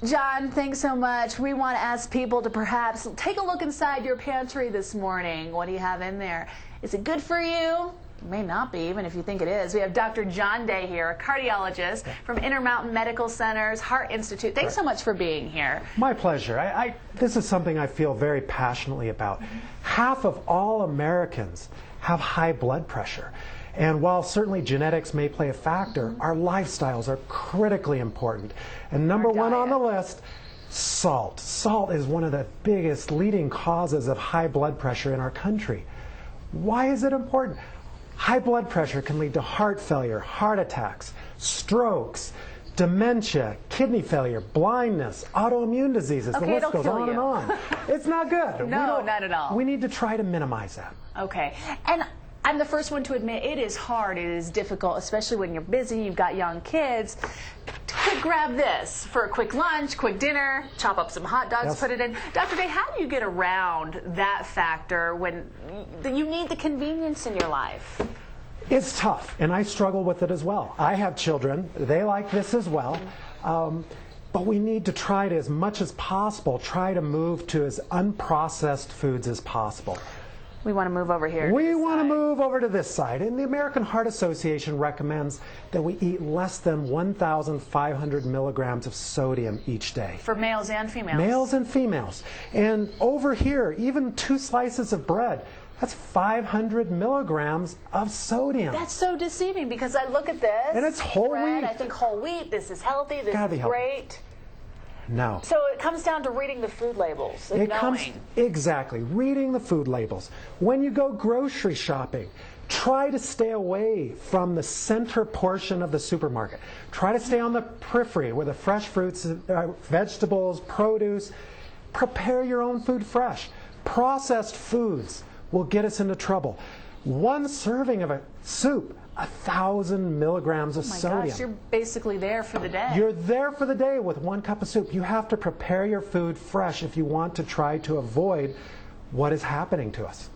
John, thanks so much. We want to ask people to perhaps take a look inside your pantry this morning. What do you have in there? Is it good for you? It may not be, even if you think it is. We have Dr. John Day here, a cardiologist from Intermountain Medical Center's Heart Institute. Thanks so much for being here. My pleasure. This is something I feel very passionately about. Half of all Americans have high blood pressure. And while certainly genetics may play a factor, our lifestyles are critically important. And number one on the list, salt. Salt is one of the biggest leading causes of high blood pressure in our country. Why is it important? High blood pressure can lead to heart failure, heart attacks, strokes, dementia, kidney failure, blindness, autoimmune diseases. Okay, the list it'll goes kill on you. and on. It's not good. No, not at all. We need to try to minimize that. Okay. And I'm the first one to admit it is hard, it is difficult, especially when you're busy, you've got young kids. Quick grab this for a quick lunch, quick dinner, chop up some hot dogs, put it in. Dr. Day, how do you get around that factor when you need the convenience in your life? It's tough, and I struggle with it as well. I have children. They like this as well. But we need to try to, as much as possible, try to move to as unprocessed foods as possible. We want to move over here. We want to move over to this side. And the American Heart Association recommends that we eat less than 1,500 milligrams of sodium each day. For males and females. Males and females. And over here, even 2 slices of bread, that's 500 milligrams of sodium. That's so deceiving because I look at this. And it's whole bread, wheat. I think whole wheat, this is healthy, this is great. No. So it comes down to reading the food labels. Exactly, reading the food labels. When you go grocery shopping, try to stay away from the center portion of the supermarket. Try to stay on the periphery where the fresh fruits, vegetables, produce. Prepare your own food fresh. Processed foods will get us into trouble. 1 serving of a soup, 1,000 milligrams of sodium. Oh my gosh, you're basically there for the day. You're there for the day with 1 cup of soup. You have to prepare your food fresh if you want to try to avoid what is happening to us.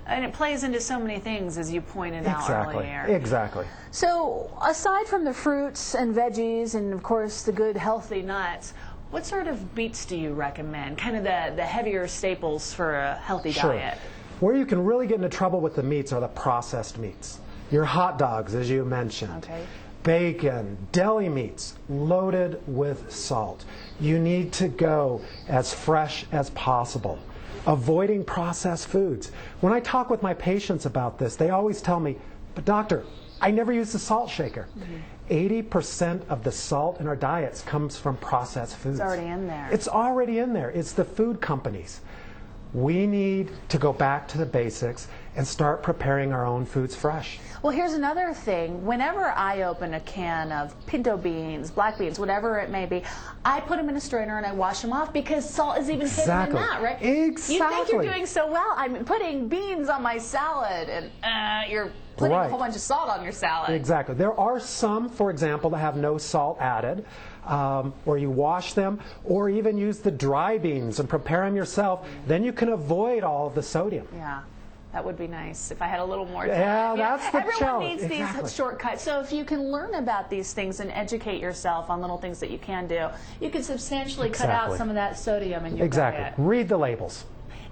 And it plays into so many things, as you pointed out earlier. Exactly. So aside from the fruits and veggies and, of course, the good healthy nuts, what sort of meats do you recommend? Kind of the heavier staples for a healthy diet. Where you can really get into trouble with the meats are the processed meats. Your hot dogs, as you mentioned. Okay. Bacon, deli meats, loaded with salt. You need to go as fresh as possible. Avoiding processed foods. When I talk with my patients about this, they always tell me, but doctor, I never use the salt shaker. 80% of the salt in our diets comes from processed foods. It's already in there. It's already in there. It's the food companies. We need to go back to the basics and start preparing our own foods fresh. Well, here's another thing. Whenever I open a can of pinto beans, black beans, whatever it may be, I put them in a strainer and I wash them off because salt is even hidden in that, right? Exactly. You think you're doing so well. I'm putting beans on my salad and you're putting a whole bunch of salt on your salad. Exactly. There are some, for example, that have no salt added, or you wash them, or even use the dry beans and prepare them yourself. Then you can avoid all of the sodium. Yeah. That would be nice if I had a little more time. Yeah, that's the Everyone challenge. needs these shortcuts. So if you can learn about these things and educate yourself on little things that you can do, you can substantially cut out some of that sodium in your diet. Read the labels.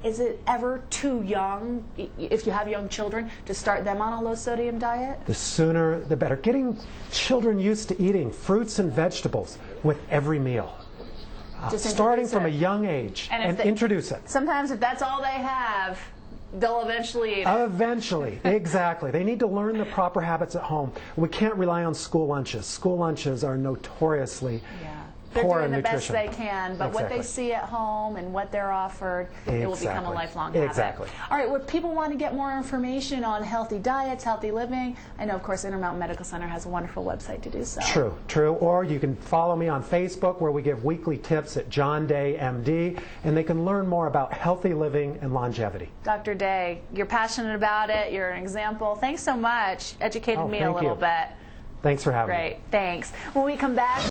Is it ever too young, if you have young children, to start them on a low sodium diet? The sooner the better. Getting children used to eating fruits and vegetables with every meal. Starting from a young age and introduce it. Sometimes if that's all they have, they'll eventually eat it. Eventually, exactly. They need to learn the proper habits at home. We can't rely on school lunches. School lunches are notoriously poor in nutrition. They're doing the best they can, but what they see at home and what they're offered, it will become a lifelong habit. Exactly. All right, if people want to get more information on healthy diets, healthy living, I know, of course, Intermountain Medical Center has a wonderful website to do so. True. Or you can follow me on Facebook where we give weekly tips at John Day MD, and they can learn more about healthy living and longevity. Dr. Day, you're passionate about it. You're an example. Thanks so much. Educated me a little bit. Thanks for having me. Great. Thanks. When we come back.